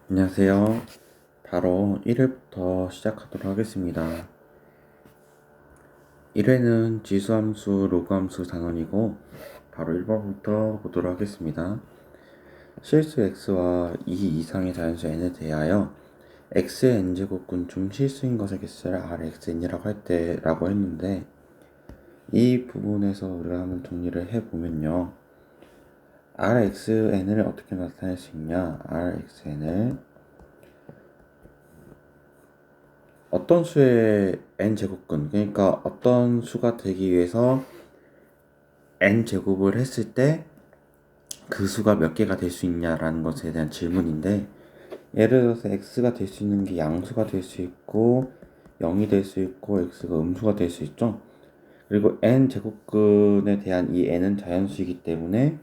안녕하세요. 바로 1회부터 시작하도록 하겠습니다. 1회는 지수함수, 로그함수 단원이고 바로 1번부터 보도록 하겠습니다. 실수 x와 2 이상의 자연수 n에 대하여 x의 n제곱근 중 실수인 것의 개수를 rxn이라고 할 때라고 했는데, 이 부분에서 우리가 한번 정리를 해보면요. rxn을 어떻게 나타낼 수 있냐? rxn을 어떤 수의 n제곱근, 그러니까 어떤 수가 되기 위해서 n제곱을 했을 때 그 수가 몇 개가 될 수 있냐라는 것에 대한 질문인데, 예를 들어서 x가 될 수 있는 게 양수가 될 수 있고 0이 될 수 있고 x가 음수가 될 수 있죠. 그리고 n제곱근에 대한 이 n은 자연수이기 때문에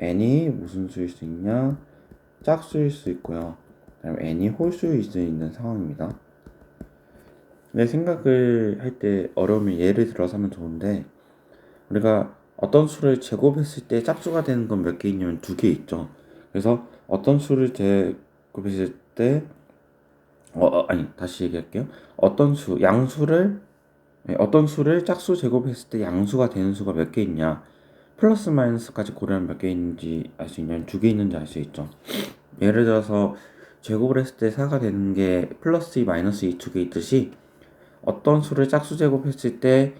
n이 무슨 수일 수 있냐? 짝수일 수 있고요. 그다음에 n이 홀수일 수 있는 상황입니다. 내 생각을 할 때 어려우면 예를 들어서 하면 좋은데, 우리가 어떤 수를 제곱했을 때 짝수가 되는 건 몇 개 있냐면 두 개 있죠. 그래서 어떤 수를 제곱했을 때 아니, 다시 얘기할게요. 어떤 수를 짝수 제곱했을 때 양수가 되는 수가 몇 개 있냐, 플러스 마이너스까지 고려하면 몇 개 있는지 알 수 있냐면 두 개 있는지 알 수 있죠. 예를 들어서 제곱을 했을 때 4가 되는 게 플러스 2 마이너스 2 두 개 있듯이, 어떤 수를 짝수 제곱했을 때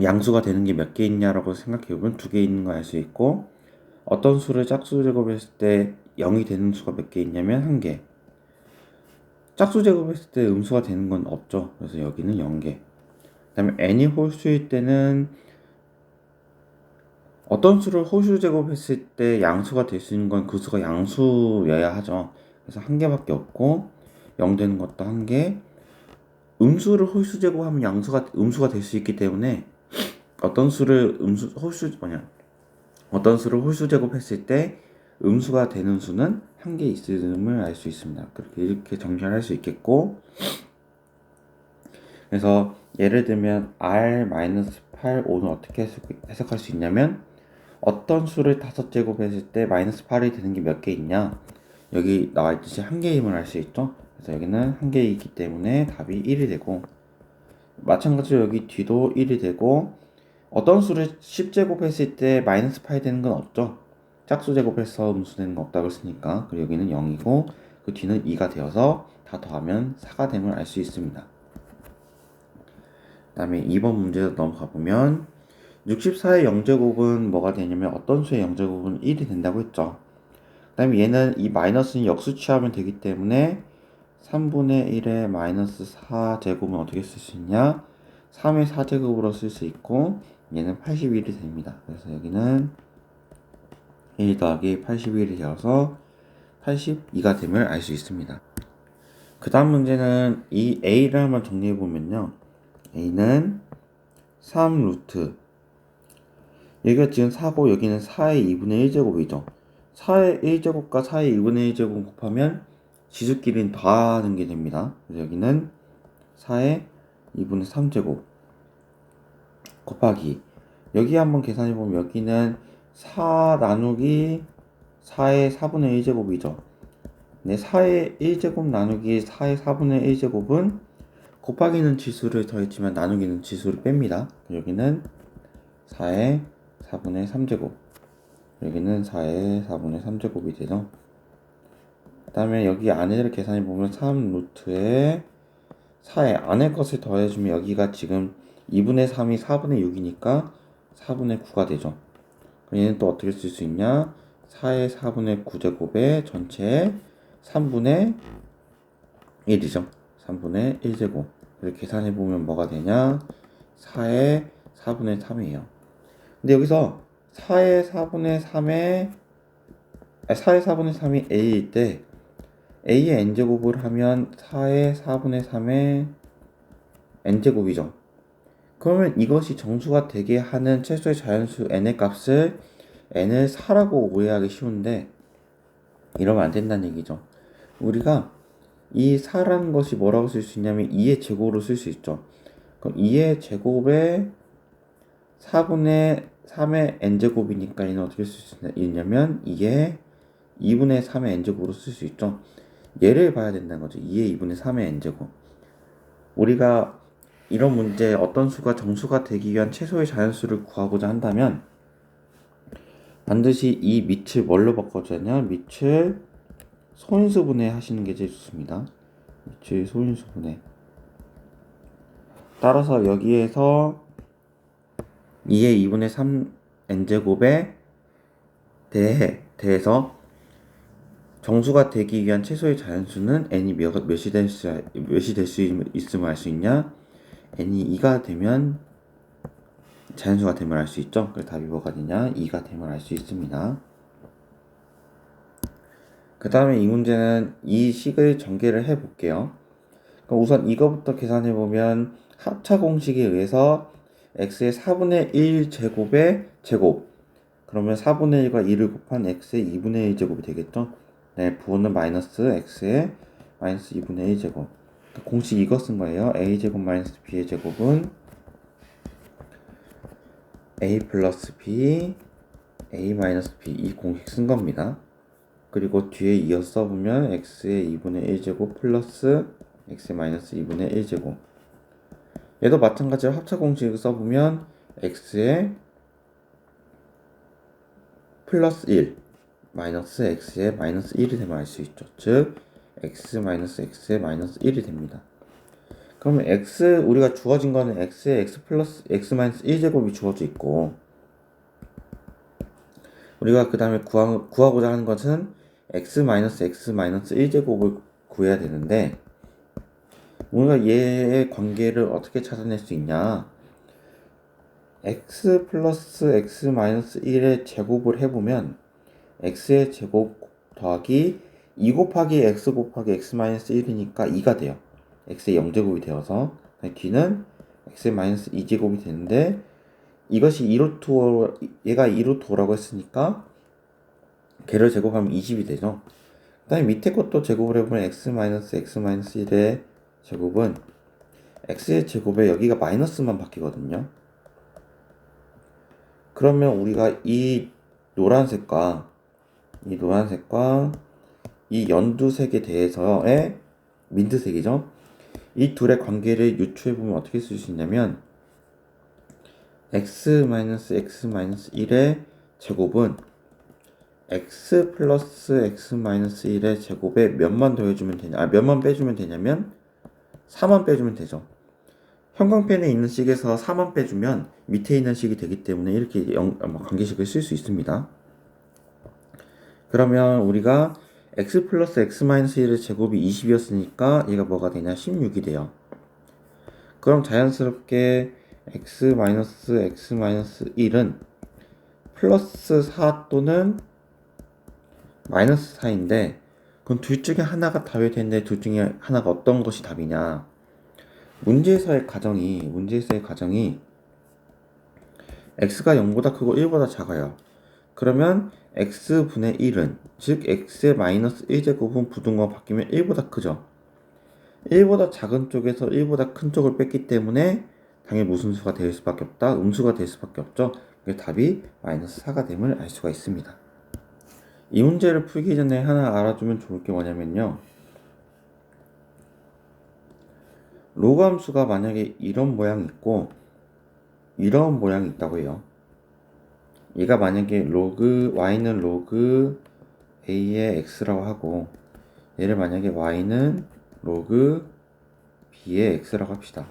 양수가 되는 게 몇 개 있냐라고 생각해보면 두 개 있는 거 알 수 있고, 어떤 수를 짝수 제곱했을 때 0이 되는 수가 몇 개 있냐면 한 개. 짝수 제곱했을 때 음수가 되는 건 없죠. 그래서 여기는 0개. 그 다음에 n이 홀수일 때는 어떤 수를 홀수 제곱했을 때 양수가 될 수 있는 건 그 수가 양수여야 하죠. 그래서 한 개밖에 없고, 0 되는 것도 한 개. 음수를 홀수 제곱하면 음수가 될 수 있기 때문에 어떤 수를 어떤 수를 홀수 제곱했을 때 음수가 되는 수는 한 개 있음을 알 수 있습니다. 그렇게 이렇게 정리할 수 있겠고, 그래서 예를 들면 r-8, 5는 어떻게 해석할 수 있냐면, 어떤 수를 5제곱했을 때 마이너스 8이 되는 게 몇 개 있냐, 여기 나와 있듯이 한 개임을 알 수 있죠. 그래서 여기는 한 개이기 때문에 답이 1이 되고, 마찬가지로 여기 뒤도 1이 되고, 어떤 수를 10제곱했을 때 마이너스 8 되는 건 없죠. 짝수 제곱해서 음수 되는 거 없다고 했으니까. 그리고 여기는 0이고 그 뒤는 2가 되어서 다 더하면 4가 됨을 알 수 있습니다. 그 다음에 2번 문제로 넘어가 보면, 64의 0제곱은 뭐가 되냐면 어떤 수의 0제곱은 1이 된다고 했죠. 그 다음에 얘는 이 마이너스는 역수 취하면 되기 때문에 3분의 1의 마이너스 4제곱은 어떻게 쓸 수 있냐, 3의 4제곱으로 쓸 수 있고, 얘는 81이 됩니다. 그래서 여기는 1 더하기 81이 되어서 82가 됨을 알 수 있습니다. 그 다음 문제는 이 a를 한번 정리해 보면요. a는 3 루트, 여기가 지금 4고 여기는 4의 2분의 1제곱이죠. 4의 1제곱과 4의 2분의 1제곱 곱하면 지수끼리는 더하는 게 됩니다. 그래서 여기는 4의 2분의 3제곱 곱하기, 여기 한번 계산해 보면 여기는 4 나누기 4의 4분의 1제곱이죠. 네, 4의 1제곱 나누기 4의 4분의 1제곱은 곱하기는 지수를 더했지만 나누기는 지수를 뺍니다. 여기는 4의 4분의 3제곱, 여기는 4의 4분의 3제곱이 되죠. 그 다음에 여기 안에를 계산해 보면 3 루트에 4의 안에 것을 더해주면 여기가 지금 2분의 3이 4분의 6이니까 4분의 9가 되죠. 그럼 얘는 또 어떻게 쓸 수 있냐, 4의 4분의 9제곱의 전체의 3분의 1이죠. 3분의 1제곱. 이렇게 계산해보면 뭐가 되냐, 4의 4분의 3이에요. 근데 여기서 4의 4분의 3이 a일 때 a의 n제곱을 하면 4의 4분의 3의 n제곱이죠. 그러면 이것이 정수가 되게 하는 최소의 자연수 n의 값을 n을 4라고 오해하기 쉬운데, 이러면 안 된다는 얘기죠. 우리가 이 4라는 것이 뭐라고 쓸 수 있냐면 2의 제곱으로 쓸 수 있죠. 그럼 2의 제곱에 4분의 3의 n제곱이니까 얘는 어떻게 쓸 수 있냐면 2의 2분의 3의 n제곱으로 쓸 수 있죠. 얘를 봐야 된다는 거죠. 2의 2분의 3의 n제곱. 우리가 이런 문제 어떤 수가 정수가 되기 위한 최소의 자연수를 구하고자 한다면 반드시 이 밑을 뭘로 바꿔줘야 하냐? 밑을 소인수분해 하시는 게 제일 좋습니다. 밑을 소인수분해. 따라서 여기에서 2의 2분의 3 n제곱에 대해서 정수가 되기 위한 최소의 자연수는 n이 몇이 될 수 있음을 알 수 있냐? n이 2가 되면 자연수가 되면 알 수 있죠. 그래서 답이 뭐가 되냐? 2가 되면 알 수 있습니다. 그 다음에 이 문제는 이 식을 전개를 해 볼게요. 우선 이거부터 계산해 보면 합차 공식에 의해서 x의 4분의 1 제곱의 제곱, 그러면 4분의 1과 2를 곱한 x의 2분의 1 제곱이 되겠죠. 네, 부호는 마이너스 x의 마이너스 2분의 1 제곱. 공식 이거 쓴 거예요. a 제곱 마이너스 b의 제곱은 a 플러스 b, a 마이너스 b, 이 공식 쓴 겁니다. 그리고 뒤에 이어서 써보면 x의 2분의 1 제곱 플러스 x의 마이너스 2분의 1 제곱. 얘도 마찬가지로 합차 공식을 써보면 x의 플러스 1 마이너스 x의 마이너스 1이 되면 알 수 있죠. 즉 x 마이너스 x의 마이너스 1이 됩니다. 그러면 x, 우리가 주어진 거는 x의 x 플러스 x 마이너스 1제곱이 주어져 있고, 우리가 그 다음에 구하고자 하는 것은 x 마이너스 x 마이너스 1제곱을 구해야 되는데, 우리가 얘의 관계를 어떻게 찾아낼 수 있냐? x 플러스 x 마이너스 1의 제곱을 해보면 x의 제곱 더하기 2 곱하기 x 곱하기 x 마이너스 1이니까 2가 돼요. x의 0제곱이 되어서 뒤는 x의 마이너스 2제곱이 되는데, 이것이 2루트, 얘가 2루트 5라고 했으니까 걔를 제곱하면 20이 되죠. 그 다음에 밑에 것도 제곱을 해보면 x 마이너스 x 마이너스 1의 제곱은 x의 제곱에 여기가 마이너스만 바뀌거든요. 그러면 우리가 이 노란색과 이 연두색에 대해서의 민트색이죠. 이 둘의 관계를 유추해보면 어떻게 쓸 수 있냐면 x 마이너스 x 마이너스 1의 제곱은 x 플러스 x 마이너스 1의 제곱에 몇만 더해주면 되냐, 몇만 빼주면 되냐면 4만 빼주면 되죠. 형광펜에 있는 식에서 4만 빼주면 밑에 있는 식이 되기 때문에 이렇게 관계식을 쓸 수 있습니다. 그러면 우리가 x 플러스 x 마이너스 1의 제곱이 20이었으니까 얘가 뭐가 되냐? 16이 돼요. 그럼 자연스럽게 x 마이너스 x 마이너스 1은 플러스 4 또는 마이너스 4인데, 그럼 둘 중에 하나가 답이 되는데 둘 중에 하나가 어떤 것이 답이냐? 문제에서의 가정이 x가 0보다 크고 1보다 작아요. 그러면 x분의 1은, 즉 x의 마이너스 1제곱은 부등호가 바뀌면 1보다 크죠. 1보다 작은 쪽에서 1보다 큰 쪽을 뺐기 때문에 당연히 무슨 수가 될 수밖에 없다? 음수가 될 수밖에 없죠. 답이 마이너스 4가 됨을 알 수가 있습니다. 이 문제를 풀기 전에 하나 알아두면 좋을 게 뭐냐면요, 로그 함수가 만약에 이런 모양이 있고 이런 모양이 있다고 해요. 얘가 만약에 y는 로그 a의 x라고 하고, 얘를 만약에 y는 로그 b의 x라고 합시다.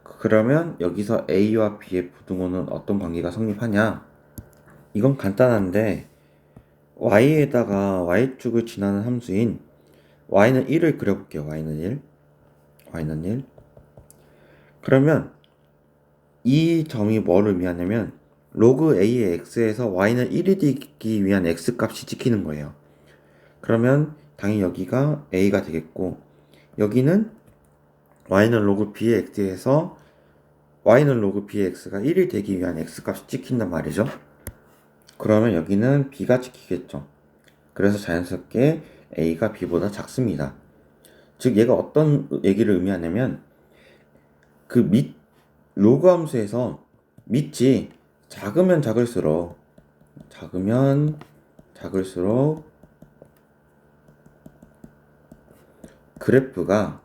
그러면 여기서 a와 b의 부등호는 어떤 관계가 성립하냐? 이건 간단한데, y에다가 y축을 지나는 함수인 y는 1을 그려볼게요. y는 1. 그러면 이 점이 뭐를 의미하냐면 로그 a의 x에서 y는 1이 되기 위한 x값이 찍히는 거예요. 그러면 당연히 여기가 a가 되겠고, 여기는 y는 로그 b의 x에서 y는 로그 b의 x가 1이 되기 위한 x값이 찍힌단 말이죠. 그러면 여기는 b가 찍히겠죠. 그래서 자연스럽게 a가 b보다 작습니다. 즉 얘가 어떤 얘기를 의미하냐면 그 로그 함수에서 밑이 작으면 작을수록 작을수록 그래프가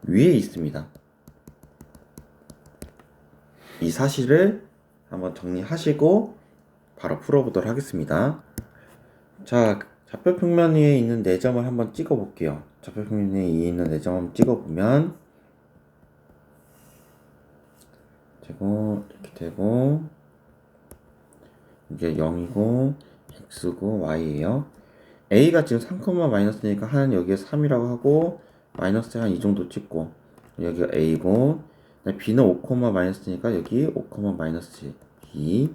위에 있습니다. 이 사실을 한번 정리하시고 바로 풀어보도록 하겠습니다. 자, 좌표평면 위에 있는 4점을 한번 찍어 볼게요. 좌표평면 위에 있는 4점 한번 찍어 보면 되고, 이렇게 되고, 이게 0이고 x고 y예요. a가 지금 3, 마이너스니까 한 여기에 3이라고 하고 마이너스 한 이 정도 찍고, 여기가 a고, b는 5, 마이너스니까 여기 5, 마이너스 2.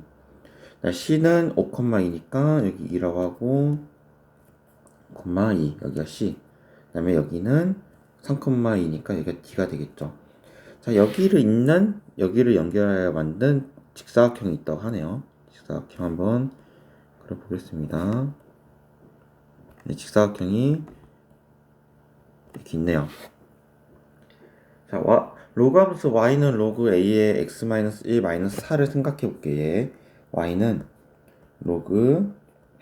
c는 5,2니까 여기 2라고 하고 2, 여기가 c. 그 다음에 여기는 3,2니까 여기가 d가 되겠죠. 자, 여기를 연결하여 만든 직사각형이 있다고 하네요. 직사각형 한번 그려보겠습니다. 네, 직사각형이 이렇게 있네요. 자, 로그 함수 y는 로그 a의 x-1 4를 생각해 볼게요. y는 로그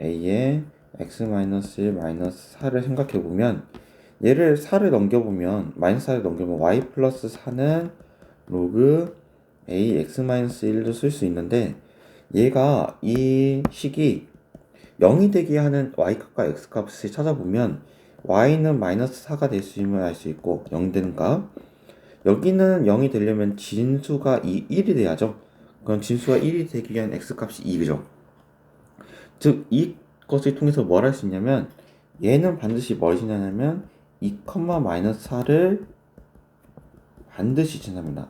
a의 x-1 4를 생각해 보면 얘를 4를 넘겨보면 마이너스 4를 넘겨보면 y 플러스 4는 로그 a x-1도 쓸 수 있는데 얘가 이 식이 0이 되게 하는 y값과 x값을 찾아보면 y는 마이너스 4가 될 수 있음을 알 수 있고 0 되는 값, 여기는 0이 되려면 진수가 1이 돼야죠. 그럼 진수가 1이 되기 위한 x값이 2죠. 즉 이것을 통해서 뭘 할 수 있냐면 얘는 반드시 뭘 지나냐면 2, 마이너스 4를 반드시 지납니다.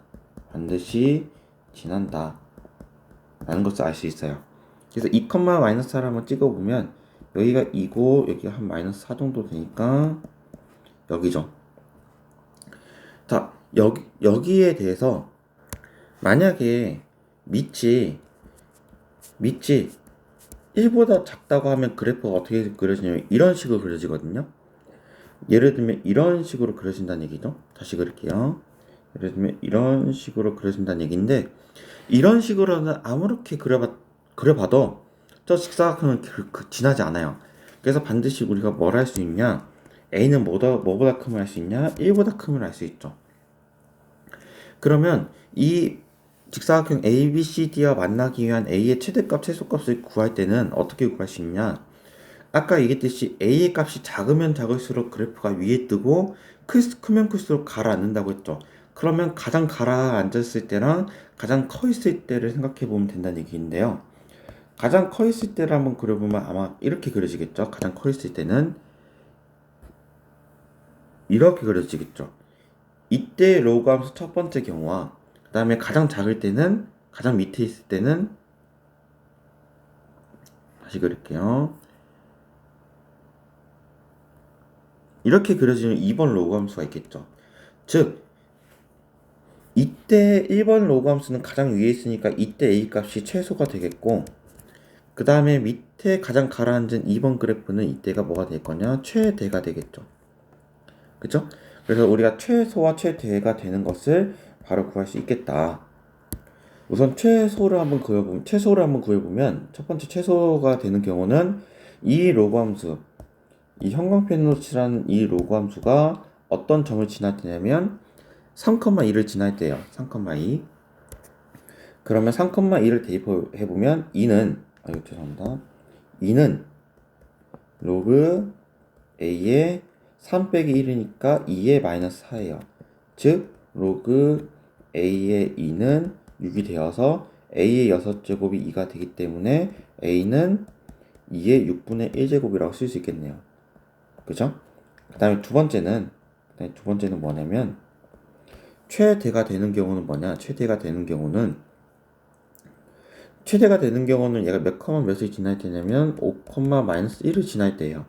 반드시 지난다 라는 것을 알 수 있어요. 그래서 2, 마이너스 4를 한번 찍어보면 여기가 2고 여기가 한 마이너스 4 정도 되니까 여기죠. 자, 여기에 대해서 만약에 밑이 1보다 작다고 하면 그래프가 어떻게 그려지냐면 이런 식으로 그려지거든요. 예를 들면 이런 식으로 그려진다는 얘기죠. 다시 그릴게요. 예를 들면 이런 식으로 그려진다는 얘기인데 이런 식으로는 아무렇게 그려봐도 저 직사각형은 지나지 않아요. 그래서 반드시 우리가 뭘 할 수 있냐, a는 뭐보다 크면 할 수 있냐, 1보다 크면 할 수 있죠. 그러면 이 직사각형 ABCD와 만나기 위한 A의 최대값, 최소값을 구할 때는 어떻게 구할 수 있냐? 아까 얘기했듯이 A의 값이 작으면 작을수록 그래프가 위에 뜨고 크면 클수록 가라앉는다고 했죠. 그러면 가장 가라앉았을 때랑 가장 커 있을 때를 생각해 보면 된다는 얘기인데요. 가장 커 있을 때를 한번 그려보면 아마 이렇게 그려지겠죠. 가장 커 있을 때는 이렇게 그려지겠죠. 이때 로그 함수 첫 번째 경우와 그 다음에 가장 작을 때는, 가장 밑에 있을 때는, 다시 그릴게요. 이렇게 그려지는 2번 로그 함수가 있겠죠. 즉 이때 1번 로그 함수는 가장 위에 있으니까 이때 a 값이 최소가 되겠고, 그 다음에 밑에 가장 가라앉은 2번 그래프는 이때가 뭐가 될 거냐, 최대가 되겠죠. 그쵸? 그래서 우리가 최소와 최대가 되는 것을 바로 구할 수 있겠다. 우선 최소를 한번 구해보면 첫 번째 최소가 되는 경우는 이 로그 함수, 이 형광펜으로 칠한 이 로그 함수가 어떤 점을 지날 때냐면 3,2를 지날 때예요. 3,2. 그러면 3,2를 대입해보면 2는 죄송합니다. 2는 로그 a의 3 빼기 1이니까 2의 마이너스 4예요. 즉 로그 a의 2는 6이 되어서 a의 6제곱이 2가 되기 때문에 a는 2의 6분의 1제곱이라고 쓸 수 있겠네요. 그죠? 그 다음에 두 번째는 뭐냐면 최대가 되는 경우는 뭐냐? 최대가 되는 경우는 얘가 몇 컴마 몇을 지날 때냐면 5, 마이너스 1을 지날 때예요.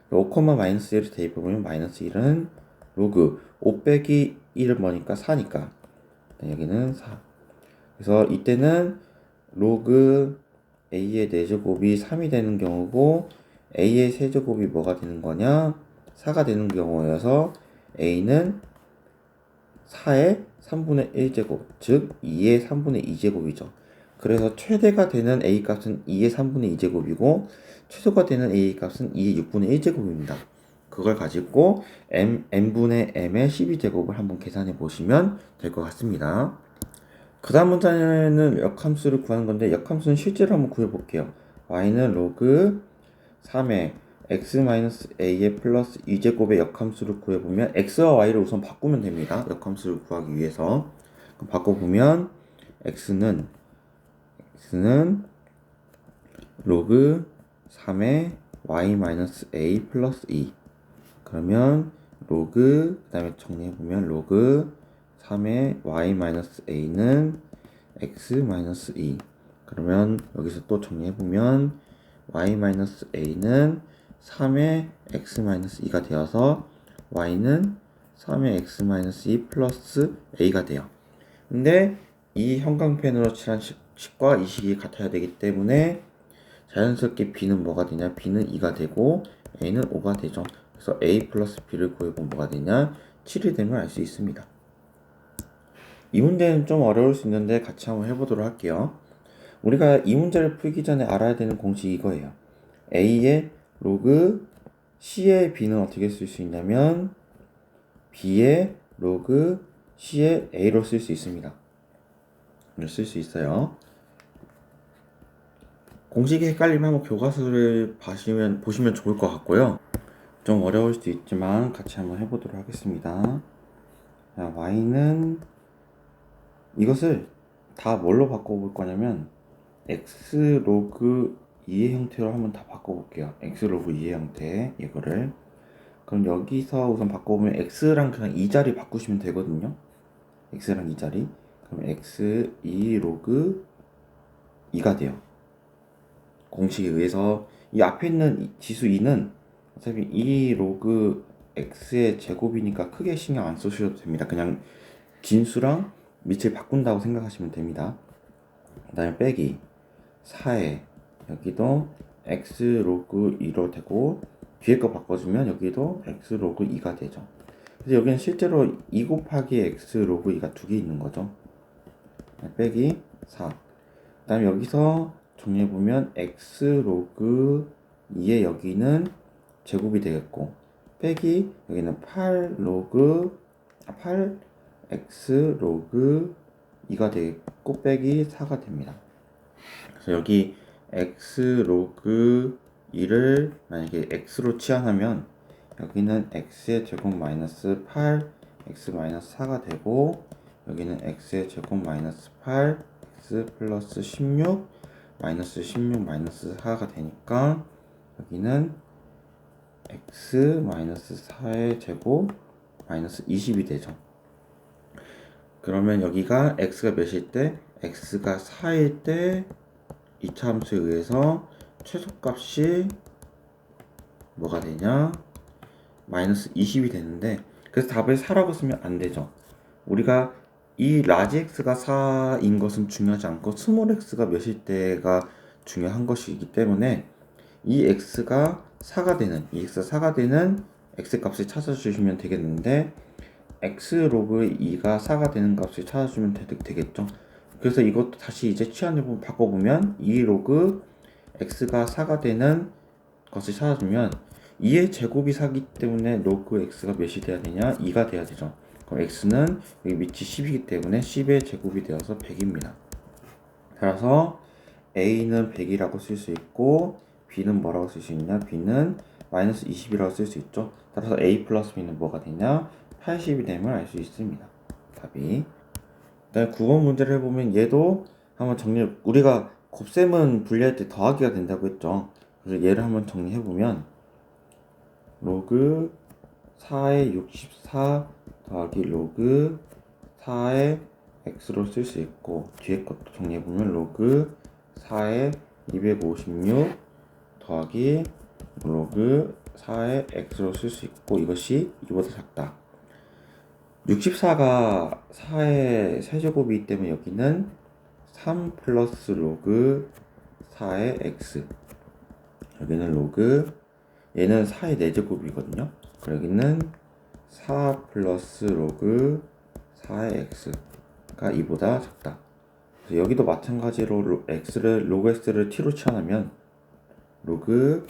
5, 마이너스 1을 대입해보면 마이너스 1은 로그 5 빼기 1은 뭐니까 4니까 여기는 4. 그래서 이때는 로그 a의 4제곱이 3이 되는 경우고 a의 세제곱이 뭐가 되는 거냐? 4가 되는 경우여서 a는 4의 3분의 1제곱, 즉 2의 3분의 2제곱이죠. 그래서 최대가 되는 a 값은 2의 3분의 2제곱이고 최소가 되는 a 값은 2의 6분의 1제곱입니다. 그걸 가지고 n분의 m의 12제곱을 한번 계산해 보시면 될 것 같습니다. 그 다음 문제는 역함수를 구하는 건데 역함수는 실제로 한번 구해볼게요. y는 로그 3의 x-a의 플러스 2제곱의 역함수를 구해보면 x와 y를 우선 바꾸면 됩니다. 역함수를 구하기 위해서. 그럼 바꿔보면 x는 로그 3의 y-a 플러스 2. 그러면 로그, 그 다음에 정리해보면 로그 3의 y-a는 x-2. 그러면 여기서 또 정리해보면 y-a는 3의 x-2가 되어서 y는 3의 x-2 플러스 a가 돼요. 근데 이 형광펜으로 칠한 식과 이 식이 같아야 되기 때문에 자연스럽게 b는 뭐가 되냐? b는 2가 되고 a는 5가 되죠. 그래서 a 플러스 b를 구해보면 뭐가 되냐? 7이 되면 알 수 있습니다. 이 문제는 좀 어려울 수 있는데 같이 한번 해보도록 할게요. 우리가 이 문제를 풀기 전에 알아야 되는 공식이 이거예요. a의 로그 c의 b는 어떻게 쓸 수 있냐면 b의 로그 c의 a로 쓸 수 있습니다. 쓸 수 있어요. 공식이 헷갈리면 한번 교과서를 보시면 좋을 것 같고요. 좀 어려울 수도 있지만 같이 한번 해보도록 하겠습니다. 자, y는 이것을 다 뭘로 바꿔볼 거냐면 x 로그 2의 형태로 한번 다 바꿔볼게요. x 로그 2의 형태 이거를. 그럼 여기서 우선 바꿔보면 x랑 그냥 이 자리 바꾸시면 되거든요. x랑 이 자리. 그럼 x 2 로그 2가 돼요. 공식에 의해서 이 앞에 있는 지수 2는 어차피 2 로그 x의 제곱이니까 크게 신경 안 쓰셔도 됩니다. 그냥 진수랑 밑을 바꾼다고 생각하시면 됩니다. 그 다음에 빼기 4에 여기도 x 로그 2로 되고 뒤에 거 바꿔주면 여기도 x 로그 2가 되죠. 그래서 여기는 실제로 2 곱하기 x 로그 2가 두 개 있는 거죠. 빼기 4. 그 다음에 여기서 정리해보면 x 로그 2의 여기는 제곱이 되겠고 빼기 여기는 8 x 로그 2가 되겠고 빼기 4가 됩니다. 그래서 여기 x 로그 2를 만약에 x로 치환하면 여기는 x의 제곱 마이너스 8 x 마이너스 4가 되고 여기는 x의 제곱 마이너스 8 x 플러스 16 마이너스 16 마이너스 4가 되니까 여기는 x 마이너스 4의 제곱 마이너스 20이 되죠. 그러면 여기가 x가 몇일 때? x가 4일 때 2차 함수에 의해서 최소값이 뭐가 되냐? 마이너스 20이 되는데 그래서 답을 4라고 쓰면 안 되죠. 우리가 이 라지 x가 4인 것은 중요하지 않고 스몰 x가 몇일 때가 중요한 것이기 때문에 이 x가 4가 되는 x 값을 찾아주시면 되겠는데 x 로그 2가 4가 되는 값을 찾아주면 되겠죠. 그래서 이것도 다시 이제 치환을 바꿔보면 2 로그 x가 4가 되는 것을 찾아주면 2의 제곱이 4기 때문에 로그 x가 몇이 돼야 되냐? 2가 돼야 되죠. 그럼 x는 여기 밑이 10이기 때문에 10의 제곱이 되어서 100입니다. 따라서 a는 100이라고 쓸 수 있고 b는 뭐라고 쓸 수 있냐? b는 마이너스 20이라고 쓸 수 있죠. 따라서 a 플러스 b는 뭐가 되냐? 80이 됨을 알 수 있습니다. 답이. 그다음에 9번 문제를 해보면 얘도 한번 우리가 곱셈은 분리할 때 더하기가 된다고 했죠. 그래서 얘를 한번 정리해보면 로그 4의 64 더하기 로그 4의 x로 쓸 수 있고 뒤에 것도 정리해보면 로그 4의 256 더하기 로그 4의 x로 쓸 수 있고 이것이 이보다 작다. 64가 4의 세제곱이기 때문에 여기는 3 플러스 로그 4의 x 여기는 로그 얘는 4의 4제곱이거든요. 여기는 4 플러스 로그 4의 x가 이보다 작다. 그래서 여기도 마찬가지로 로그 x를 t로 치환하면 로그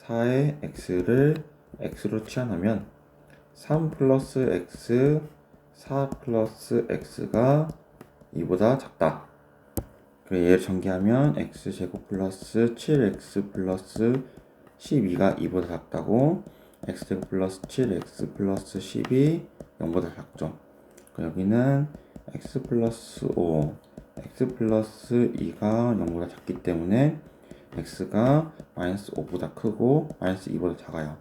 4의 x를 x로 치환하면 3 플러스 x 4 플러스 x가 2보다 작다. 얘를 전개하면 x제곱 플러스 7x 플러스 12가 2보다 작다고, x제곱 플러스 7x 플러스 10이 0보다 작죠. 여기는 x 플러스 5, x 플러스 2가 0보다 작기 때문에 x가 마이너스 5보다 크고 마이너스 2보다 작아요.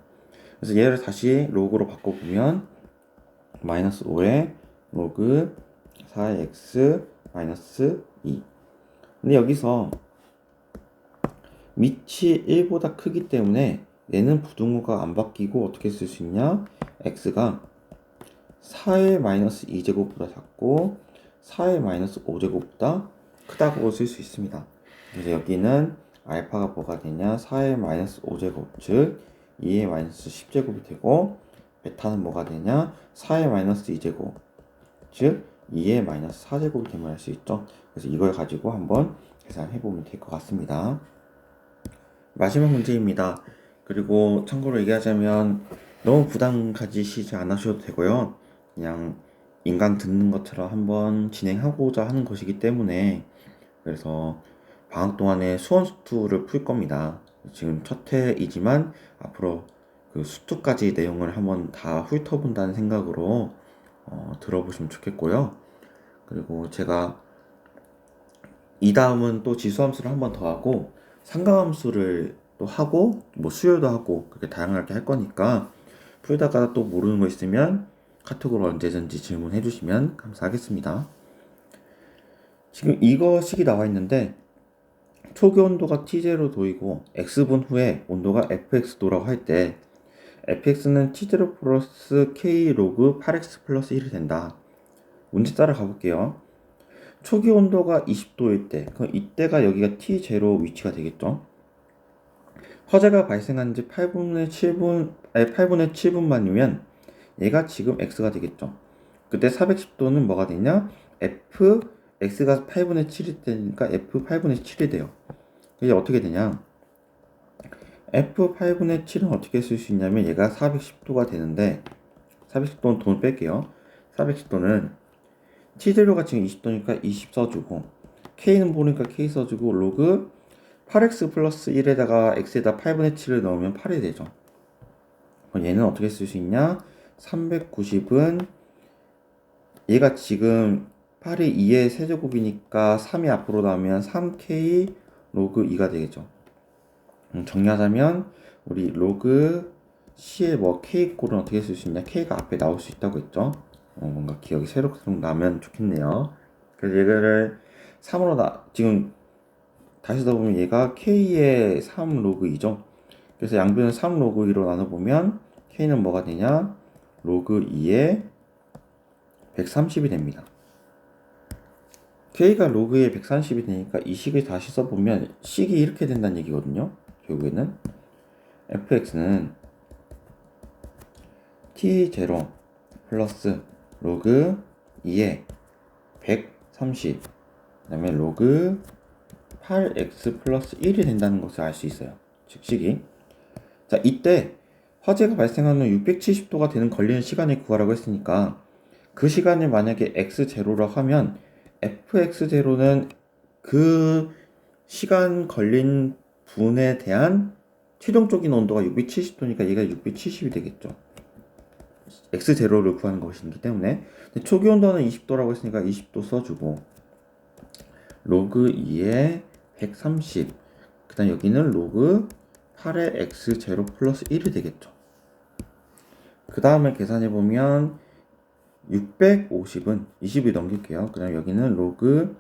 그래서 얘를 다시 로그로 바꿔보면 마이너스 5의 로그 4의 x 마이너스 2. 근데 여기서 밑이 1보다 크기 때문에 얘는 부등호가 안 바뀌고 어떻게 쓸 수 있냐? x가 4의 마이너스 2제곱보다 작고 4의 마이너스 5제곱보다 크다고 쓸 수 있습니다. 그래서 여기는 알파가 뭐가 되냐? 4의 마이너스 5제곱, 즉 2의 마이너스 10제곱이 되고, 베타는 뭐가 되냐? 4의 마이너스 2제곱, 즉 2의 마이너스 4제곱이 됨을 알 수 있죠. 그래서 이걸 가지고 한번 계산해보면 될 것 같습니다. 마지막 문제입니다. 그리고 참고로 얘기하자면 너무 부담 가지시지 않으셔도 되고요. 그냥 인강 듣는 것처럼 한번 진행하고자 하는 것이기 때문에, 그래서 방학 동안에 수원 수투를 풀 겁니다. 지금 첫 회이지만 앞으로 그 수투까지 내용을 한번 다 훑어본다는 생각으로 들어보시면 좋겠고요. 그리고 제가 이 다음은 또 지수함수를 한번 더 하고 상가함수를 또 하고 뭐 수열도 하고 그렇게 다양하게 할 거니까, 풀다가 또 모르는 거 있으면 카톡으로 언제든지 질문해 주시면 감사하겠습니다. 지금 이것이 나와 있는데 초기 온도가 T0도이고 x분 후에 온도가 fx도라고 할 때 fx는 T0 플러스 k 로그 8x 플러스 1이 된다. 문제 따라 가볼게요. 초기 온도가 20도일 때, 그럼 이때가 여기가 T0 위치가 되겠죠. 화재가 발생한 지 8분의 7분 만이면 얘가 지금 x가 되겠죠. 그때 410도는 뭐가 되냐? x가 8분의 7이 되니까 f 8분의 7이 돼요. 이게 어떻게 되냐? f 8분의 7은 어떻게 쓸 수 있냐면 얘가 410도가 되는데, 410도는 돈을 뺄게요. 410도는 T0가 지금 20도니까 20 써주고, K는 모르니까 K 써주고, 로그 8x 플러스 1에다가 x에다 8분의 7을 넣으면 8이 되죠. 얘는 어떻게 쓸 수 있냐? 390은 얘가 지금 8이 2의 세제곱이니까 3이 앞으로 나오면 3k 로그 2가 되겠죠. 정리하자면 우리 로그 c의 뭐 k 꼴은 어떻게 쓸 수 있냐? k가 앞에 나올 수 있다고 했죠. 뭔가 기억이 새록새록 나면 좋겠네요. 그래서 얘를 3으로 지금 다시 써보면 얘가 k의 3 로그 2죠. 그래서 양변을 3 로그 2로 나눠보면 k는 뭐가 되냐? 로그 2의 130이 됩니다. k가 로그 2의 130이 되니까 이 식을 다시 써보면 식이 이렇게 된다는 얘기거든요. 결국에는 fx는 t0 플러스 로그 2의 130, 그 다음에 로그 8x 플러스 1이 된다는 것을 알 수 있어요. 즉 식이. 자, 이때 화재가 발생한 후 670도가 되는 걸리는 시간을 구하라고 했으니까 그 시간을 만약에 x0라고 하면 fx0는 그 시간 걸린 분에 대한 최종적인 온도가 670도니까 얘가 670이 되겠죠. x0를 구하는 것이기 때문에. 초기 온도는 20도라고 했으니까 20도 써주고, 로그 2의 130, 그 다음 여기는 로그 8의 x0 플러스 1이 되겠죠. 그 다음에 계산해보면 650은 20을 넘길게요. 그 다음 여기는 로그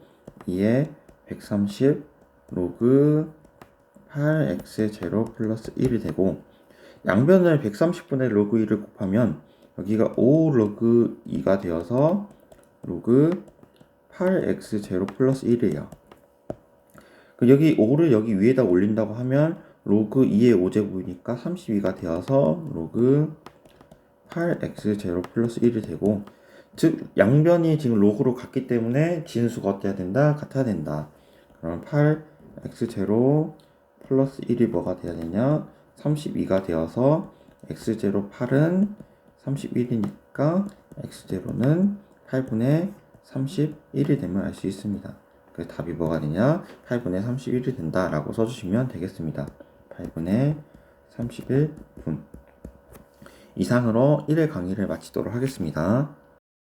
2의 130 로그 8x0 플러스 1이 되고, 양변을 130분의 로그 2를 곱하면 여기가 5 로그 2가 되어서 로그 8x0 플러스 1이에요. 여기 5를 여기 위에다 올린다고 하면 로그 2의 5제곱이니까 32가 되어서 로그 8x0 플러스 1이 되고, 즉 양변이 지금 로그로 같기 때문에 진수가 어때야 된다? 같아야 된다. 그럼 8x0 플러스 1이 뭐가 돼야 되냐? 32가 되어서 x0 8은 31이니까 x0는 8분의 31이 되면 알 수 있습니다. 그래서 답이 뭐가 되냐? 8분의 31이 된다라고 써주시면 되겠습니다. 8분의 31분. 이상으로 1회 강의를 마치도록 하겠습니다.